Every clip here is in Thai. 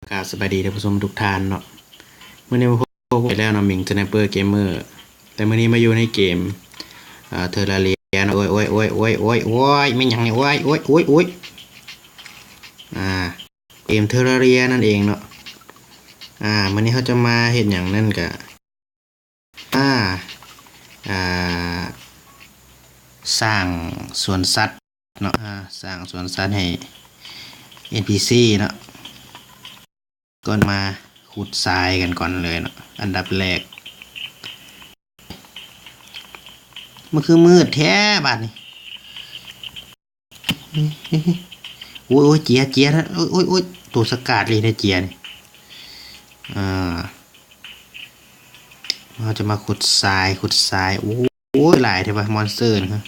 กราบสวัสดีท่านผู้ชมทุกท่านเนาะเมื่อนี้มาพบไปแล้วเนาะมิงสไนเปอร์เกมเมอร์แต่เมื่อนี้มาอยู่ในเกมเทอร์ราเรียนะโอ้ยไม่ยังเนี่ยโอ้ยเกมเทอร์ราเรียนั่นเองเนาะเมื่อนี้เขาจะมาเห็นอย่างนั่นกะอ่าอ่าสร้างสวนสัตว์เนาะสร้างสวนสัตว์ให้ NPC เนาะก่อนมาขุดทรายกันก่อนเลยเนาะอันดับแรกมันคือมืดแท้บัดนี้โอ้ยเจียนะโอ้ยตัวสกัดเลยนะเจียนี่เราจะมาขุดทรายโอ้ยหลายเทปะมอนสเตอร์นะครับ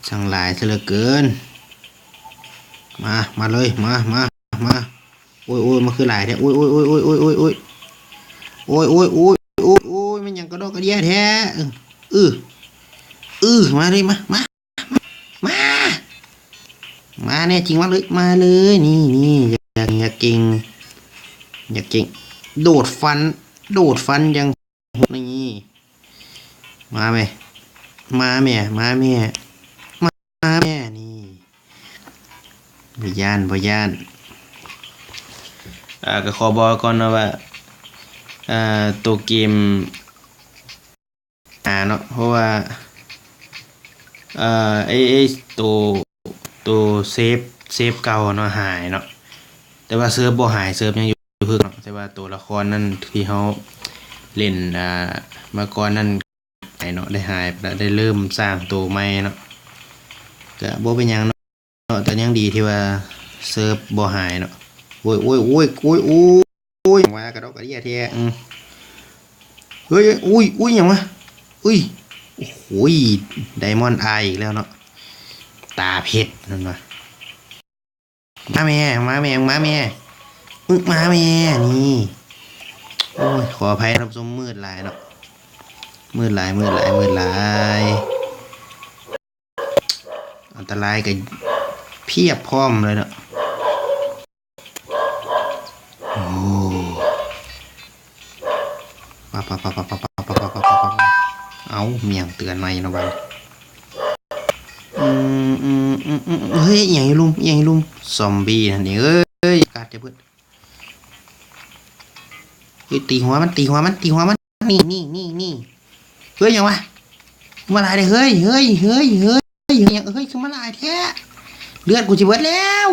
ช่างหลายซะเหลือเกินมาเลยมาโอ้ยมันคือหลายแท้โอ้ยมันยังกระดอกกระเดียแท้มาเลยมาเนี่ยจริงมาเลยนี่อย่าเก่งโดดฟันยังนี่มาไหมมาแม่นี่พยานก็ขอบอกก่อนนะว่าตัวเกมเนาะเพราะว่าไอ้ตัวเซฟเก่าเนาะหายเนาะแต่ว่าเซิร์ฟบ่หายเซิร์ฟยังอยู่เพิ่งเนาะแต่ว่าตัวละครนั่นที่เขาเล่นมาก่อนนั่นหายเนาะได้หายแล้วได้เริ่มสร้างตัวใหม่เนาะก็บ่เป็นยังเนาะแต่ยังดีที่ว่าเซิร์ฟบ่หายเนาะโอ้ยมากระดอกกระเดียแท้เฮ้ยอุ้ยอย่างวะโอ้ยไดมอนด์ไออีกแล้วเนาะตาเพชรนั่นวะมาแม่นี่โอ้ยขออภัยรับชมมืดหลายเนาะมืดหลายอันตรายกับเพียบพร้อมเลยเนาะโอ้ปเอาเมียงเตือนไหมนะบ้างเฮ้ยอย่างลุมซอมบี้นั่นเองเอ้ยกัดจะเพื่อนเฮ้ยตีหัวมันนี่เฮ้ยยังวะมาลายเลยเฮ้ยยังคือมาลายแท้เลือดกูจะเบิดแล้ว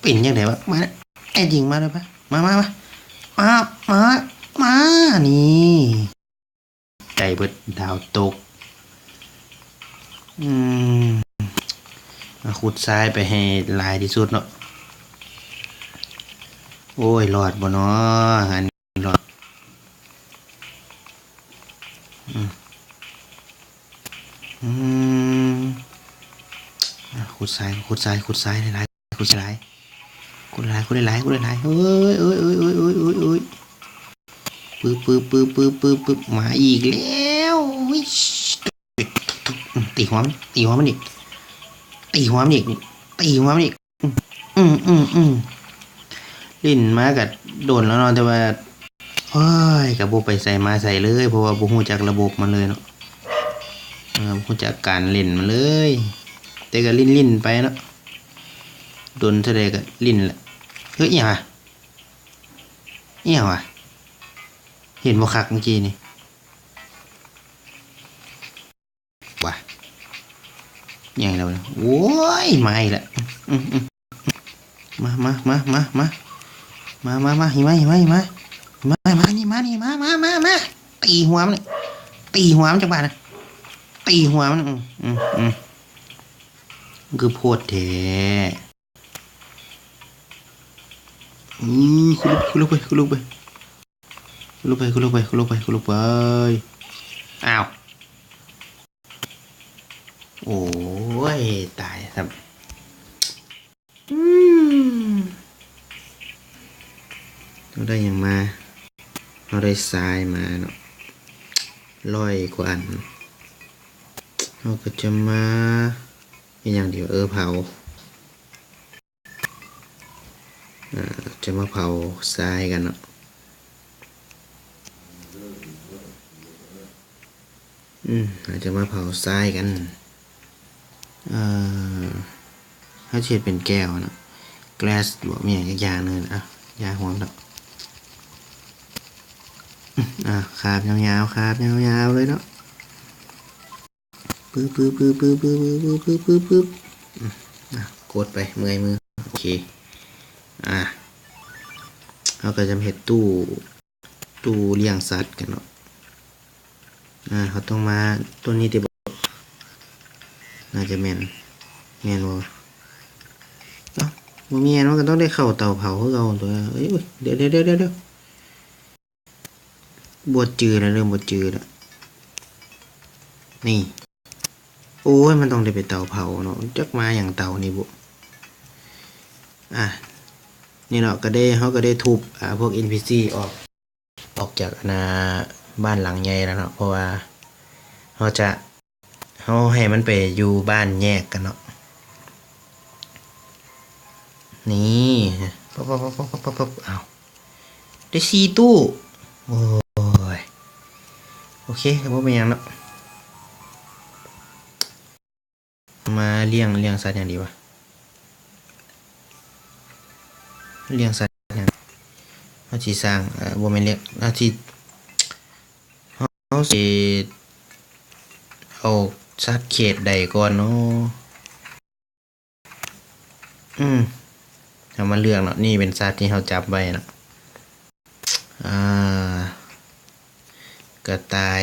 เป็นยังไงวะมาแอจริงมาเลยปะมานี่ใจเบิดดาวตกขุดทรายไปให้ลายที่สุดเนาะโอ้ยหลอดบ่เนาะหันหลอดขุดทรายได้หลายขุดได้หลายเฮ้ยปึ๊บมาอีกแล้วตีหัวมันอีกลิ้นมากับโดนแล้วเนาะแต่ว่าเฮ้ยกับบุไปใส่มาใส่เลยเพราะว่าบุหูจากระบบมันเลยเนาะบุจากการเล่นมันเลยแต่ก็ลิ้นไปเนาะโดนเท่าไรก็ลิ้นแหละเฮ้ยอย่างวะเห็นบ่คักเมื่อกี้นี่ว่ะอย่างไรวะโอ้ยมาอีกแล้วมาหิมะนี่มาตีหัวมันจังบ้านนะตีหัวมันคือโพดแท้คุณลุกไปอ้าวโอ้ยตายครับเราได้อย่างมาเราได้ทรายมาเนาะ 100 กว่าอันเราก็จะมาเป็นอย่างเดียวเผาจะมาเผาทรายกันเนาะอาจจะมาเผาทรายกันถ้าเช็ดเป็นแก้วเนาะแกลสบอกมีอย่างนึงอ่ะยาหัวแล้วคาบยาวๆคาบยาวๆเลยเนาะปึ๊บปึ๊บปึ๊บปึ๊บปึ๊บปึ๊บปึ๊บปึ๊บปึ๊บกดไปเมื่อยมือโอเคเราก็จะเห็ดตู้เลี้ยงสัตว์กันเนาะเขาต้องมาตัวนี้ที่บอกน่าจะแม่นบ่บ่แม่นมันก็ต้องได้เข้าเตาเผาคือเก่าตัวเดี๋ยวบดจืดแล้วเริ่มบดจืดแล้วนี่โอ้ยมันต้องได้ไปเตาเผาเนาะจักมาอย่างเตานี่บุนี่เนาะเขาก็ได้ทุบพวก NPC ออกจากบ้านหลังใหญ่แล้วเนาะเพราะว่าเขาให้มันไปอยู่บ้านแยกกันเนาะนี่ป๊บเอาได้4 ตู้โอ้ยโอเคก็บ่เป็นหยังเนาะมาเลี้ยงสัตว์อย่างดีวะเลี้ยงสัตว์อย่างเขาสิสร้างบ่แม่นเลี้ยงเขาสิเอาสัตว์เขตใดก่อนเนาะเอามาเลือกเนาะนี่เป็นสัตว์ที่เขาจับไว้เนาะกระต่าย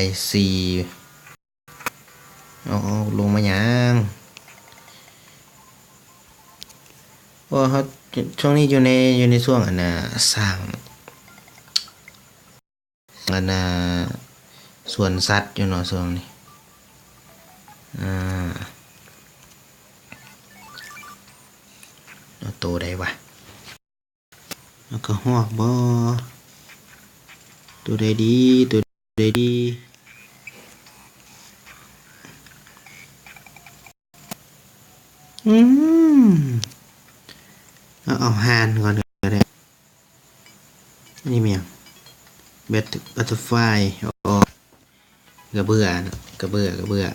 4เอาลงมายังว่าเขาช่วงนี้อยู่ในช่วงสร้างสวนสัตว์อยู่เนาะช่วงนี้เอาโตได้วะแล้วก็ฮอกบ่ตัวใดดีเอาห่านก่อนก็ได้นี่เมียงบัตเตอร์ไฟกระเบื้อนะกระเบื้อ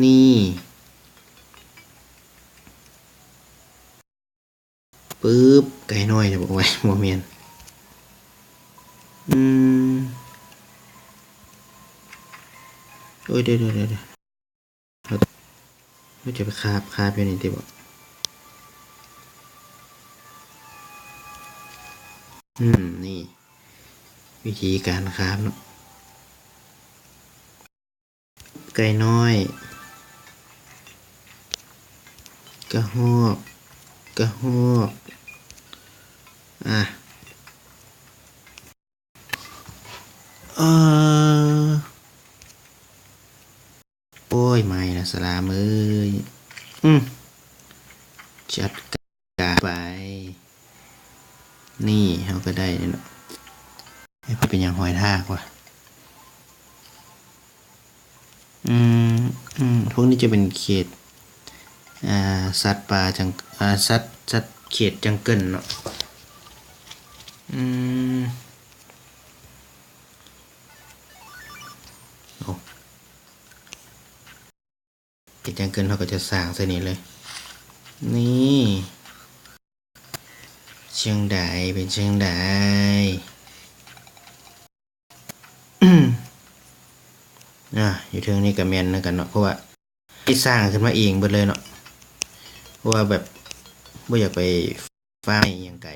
นี่ปึ๊บไก่น้อยจะบอกไว้โมเมนโอ้ยเดี๋ยวเราจะไปคาบอยู่นี่ที่บอกนี่วิธีการคาบเนาะไก่น้อยกระหอกโอ้ยไม่นะสลามเอ้ยจัดการไปนี่เขาก็ได้เนาะให้เป็นอย่างหอยทากว่ะพวกนี้จะเป็นเขตสัตว์ป่าสัตว์เขตจังเกิลเนาะเขตจังเกิลเขาก็จะสร้างเส้นนี้เลยนี่เชียงดายเป็นเชียงดายอยู่เทิงนี้กับแมนนะกันเนาะเพราะว่าที่สร้างขึ้นมาเองเบิดเลยเนาะเพราะว่าแบบไม่อยากไปฟาร์มอย่างไก่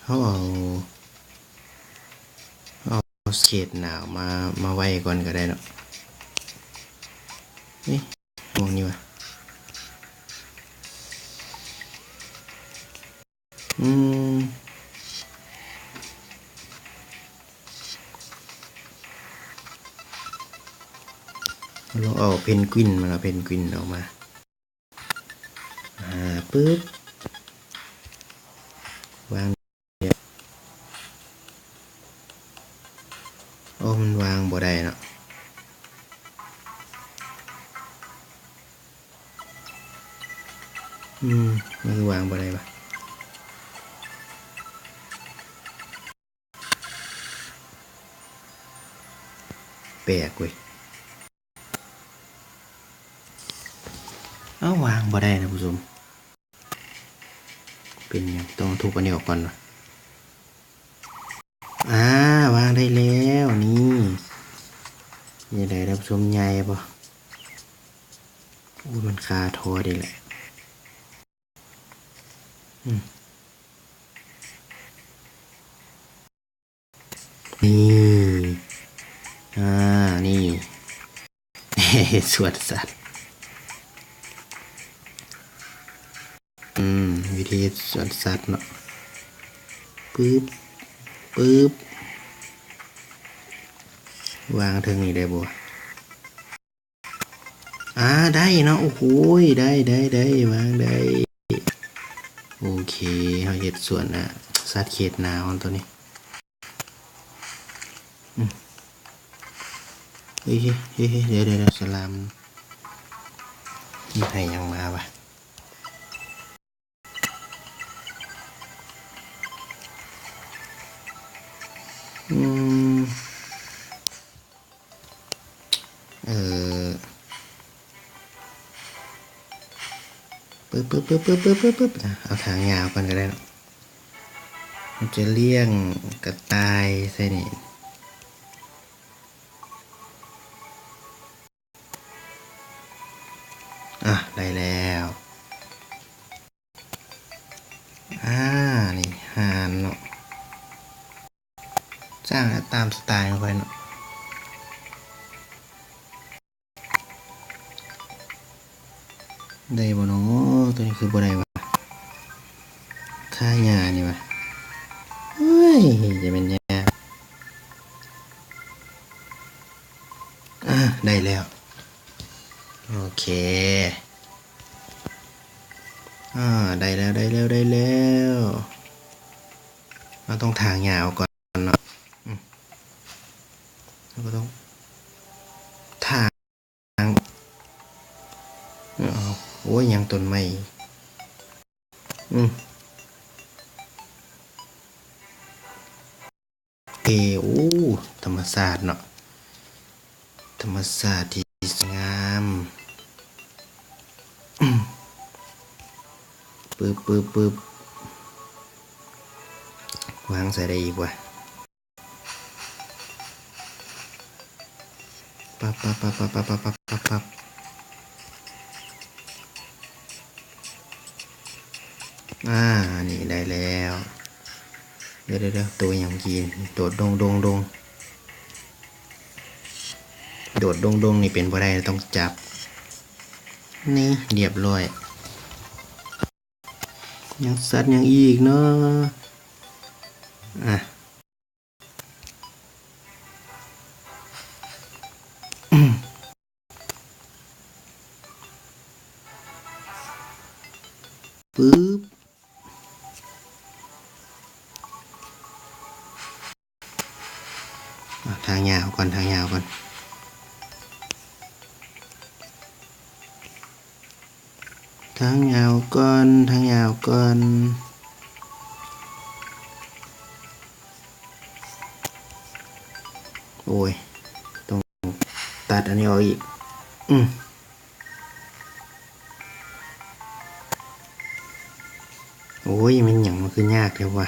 เขาเอาเขตหนาวมาไว้ก่อนก็ได้เนาะนี่มองนี่วะเราเอาเพนกวินออกมาปึ๊บ วางเนี่ยโอ้มันวางบ่ได้เนาะมันคือวางบ่ได้ปะแปลกเว้ยวางบ่ได้นะผู้ชมเป็นยังต้องทุบอันนี้ออกก่อนวะวางได้แล้วนี่ยังไงท่านผู้ชมใหญ่ปะมันคาทอดีแหละนี่นี่สวนสัตว์วิธีสวนสัตว์เนาะปึ๊บวางถึงนี่ได้บ่ได้เนาะโอ้โหได้วางได้โอเคเขาเห็ดส่วนสัตว์เขตหนาวตัวนี้เฮ้ยเดี๋ยวสลามนี่ใครยังมาวะปึ๊บเอาทางยาวกันก็ได้มันจะเลี่ยงกระต่ายใส่นี่ได้แล้วนี่ห่านเนาะสร้างตามสไตล์ไปเนาะได้บ่เนาะตัวนี้คือบ่ได้วะค่าหญ้านี่วะเฮ้ยจะเป็นหญ้าได้แล้วโอเคได้แล้วเราต้องถางหญ้าออกก่อนเนาะเราก็ต้องถางโอ้ยยังต้นไม้ธรรมศาสตร์เนาะธรรมศาสตร์ที่สวยงามปึ๊บวางใส่ได้อีกว่ะปั๊บนี่ได้แล้วเดี๋ยวตัวอย่างกินโดดดงโดดดงนี่เป็นบ่ได้ต้องจับนี่เรียบร้อยยังสัตว์ยังอีกเนาะปึ๊บทางยาวก่อนทางยาวก่อนโอ้ยต้องตัดอันนี้ออกอีกโอ้ยมันอย่างมันคือยากเลยวะ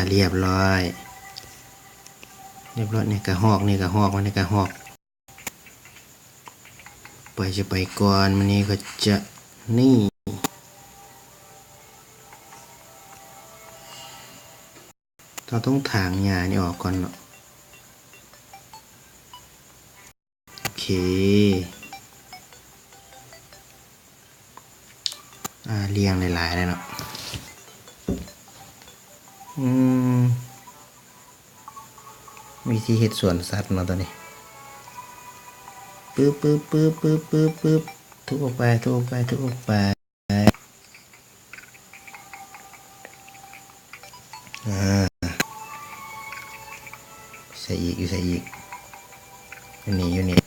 เรียบร้อยนี่กระหอกมันนี่กระหอกปล่อยจะไปก่อนมันนี่ก็จะนี่เราต้องถางหญ้านี่ออกก่อนเนาะโอเคเรียงหลายๆเลยเนาะวิธีเห็ดสวนสัตว์เนาะตัวนี้ปึ๊บ ทุบออกไปทุบออกไปทุบออกไปใส่อีกอยู่ใส่อีกอยู่นี่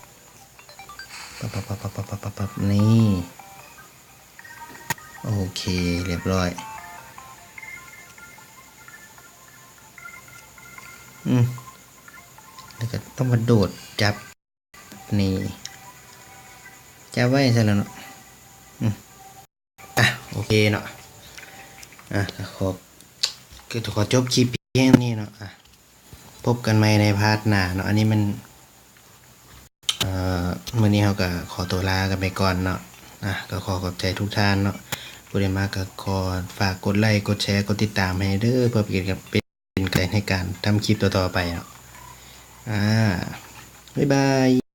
ปั๊บนี่โอเคเรียบร้อยแล้วก็ต้องมาโดดจับนี่จับไว้ซะแล้วเนาะโอเคเนาะขอจบคลิปเพียงนี้เนาะพบกันใหม่ในพาร์ทหน้าเนาะอันนี้มันมื้อนี้เราก็ขอตัวลากันไปก่อนเนาะก็ขอบใจทุกท่านเนาะผู้ใดมาก็ขอฝากกดไลค์กดแชร์กดติดตามให้เด้อเพื่อเป็นกำลังใจในการทำคลิปต่อๆไปเนาะบ๊ายบาย